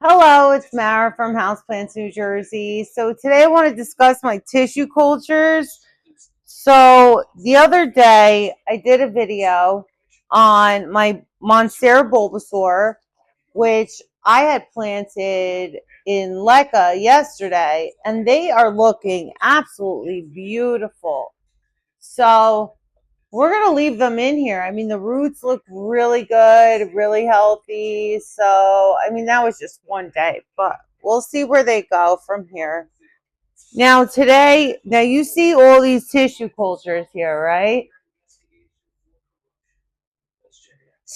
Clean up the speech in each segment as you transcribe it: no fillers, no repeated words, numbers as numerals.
Hello, it's Mara from Houseplants, New Jersey. So today I want to discuss my tissue cultures. So the other day I did a video on my Monstera bulbasaur, which I had planted in Leca yesterday, and they are looking absolutely beautiful. So we're going to leave them in here. I mean, the roots look really good, really healthy. So, I mean, that was just one day, but we'll see where they go from here. Now, now you see all these tissue cultures here, right?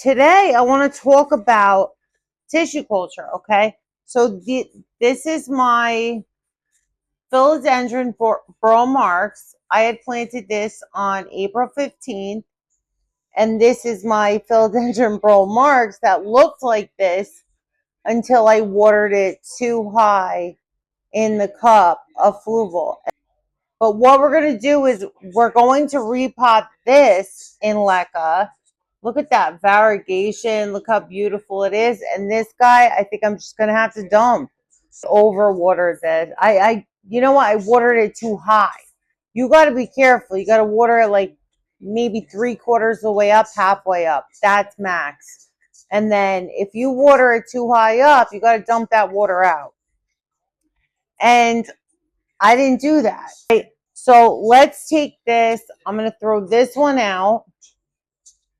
Today, I want to talk about tissue culture, okay? So, this is my philodendron Burle Marx. I had planted this on April 15th. And this is my philodendron Burle Marx that looked like this until I watered it too high in the cup of Fluval. But what we're going to do is we're going to repot this in Leca. Look at that variegation. Look how beautiful it is. And this guy, I think I'm just going to have to dump. Overwatered this. You know what? I watered it too high. You got to be careful. You got to water it like maybe 3/4 of the way up, halfway up. That's max. And then if you water it too high up, you got to dump that water out. And I didn't do that. Right? So let's take this. I'm going to throw this one out.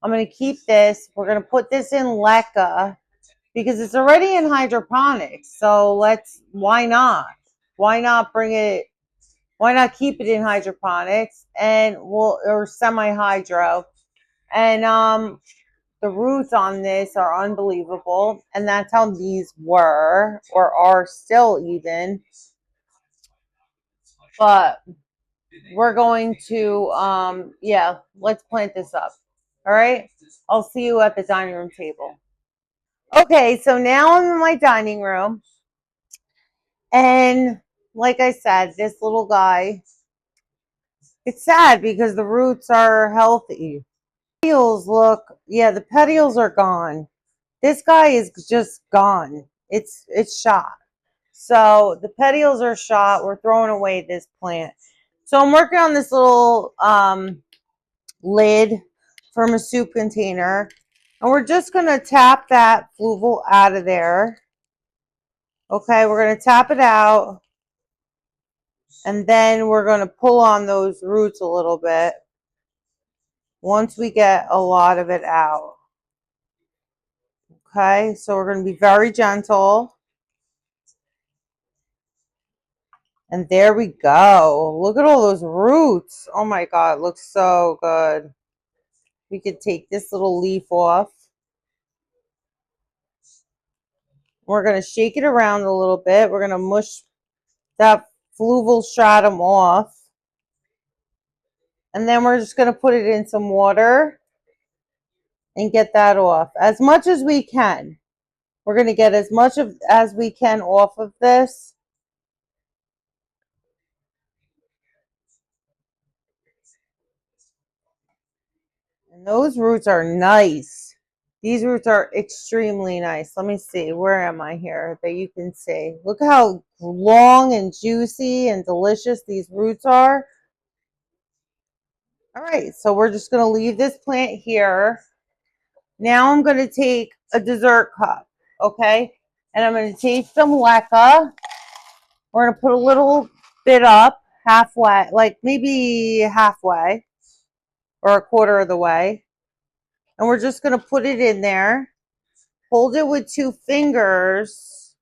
I'm going to keep this. We're going to put this in Leca because it's already in hydroponics. So why not? Why not keep it in hydroponics or semi-hydro? And the roots on this are unbelievable. And that's how these were or are still even. But we're going to, let's plant this up. All right. I'll see you at the dining room table. Okay. So now I'm in my dining room. And like I said, this little guy, it's sad because the roots are healthy. The petioles are gone. This guy is just gone. It's shot. So the petioles are shot. We're throwing away this plant. So I'm working on this little lid from a soup container. And we're just going to tap that fluval out of there. Okay, we're going to tap it out. And then we're going to pull on those roots a little bit once we get a lot of it out. Okay, so we're going to be very gentle. And there we go. Look at all those roots. Oh my God, it looks so good. We could take this little leaf off. We're going to shake it around a little bit. We're going to mush that fluval stratum off. And then we're just going to put it in some water and get that off as much as we can. We're going to get as much as we can off of this. And those roots are nice. These roots are extremely nice. Let me see. Where am I here that you can see? Look how long and juicy and delicious these roots are. All right, so we're just going to leave this plant here. Now I'm going to take a dessert cup, okay? And I'm going to take some leca. We're going to put a little bit up, halfway, like maybe halfway or 1/4 of the way. And we're just going to put it in there. Hold it with 2 fingers.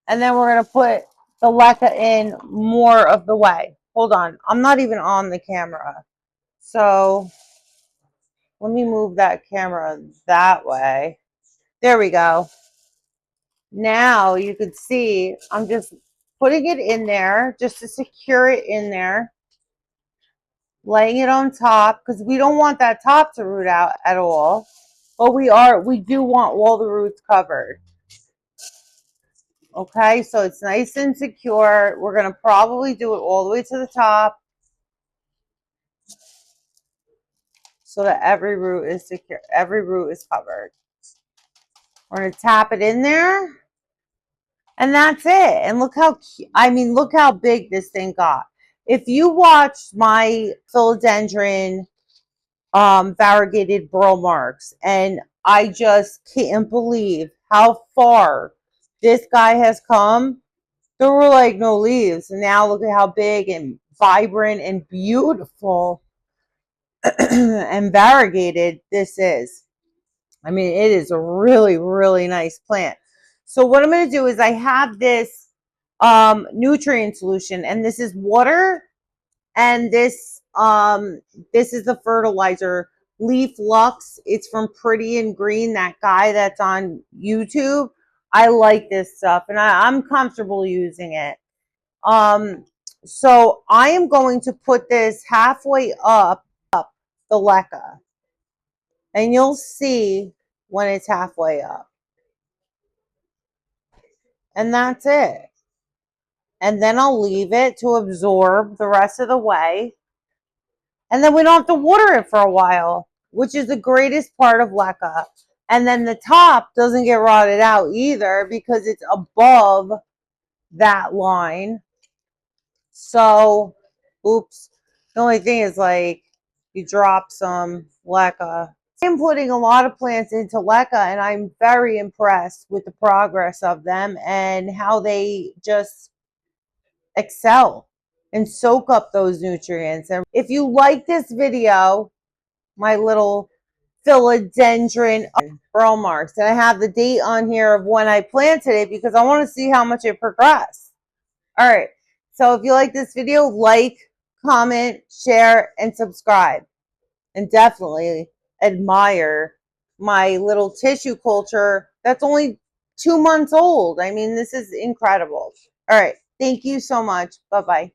And then we're going to put the leca in more of the way. Hold on. I'm not even on the camera. So let me move that camera that way. There we go. Now you can see I'm just putting it in there just to secure it in there. Laying it on top because we don't want that top to root out at all. But we do want all the roots covered. Okay, so it's nice and secure. We're going to probably do it all the way to the top so that every root is secure. Every root is covered. We're going to tap it in there. And that's it. And look how, I mean, look how big this thing got. If you watched my philodendron variegated Burle Marx, and I just can't believe how far this guy has come. There were like no leaves, and now look at how big and vibrant and beautiful and variegated this is. I mean, it is a really, really nice plant. So what I'm going to do is I have this nutrient solution, and this is water, and this is the fertilizer, Leaf Lux. It's from Pretty and Green, that guy that's on YouTube. I like this stuff, and I'm comfortable using it. So I am going to put this halfway up the leca, and you'll see when it's halfway up. And that's it. And then I'll leave it to absorb the rest of the way. And then we don't have to water it for a while, which is the greatest part of leca. And then the top doesn't get rotted out either because it's above that line. So, oops. The only thing is, like, you drop some leca. I'm putting a lot of plants into leca, and I'm very impressed with the progress of them and how they just excel and soak up those nutrients. And if you like this video, my little philodendron Burle Marx, and I have the date on here of when I planted it because I want to see how much it progressed. All right. So if you like this video, like, comment, share, and subscribe. And definitely admire my little tissue culture that's only 2 months old. I mean, this is incredible. All right. Thank you so much. Bye-bye.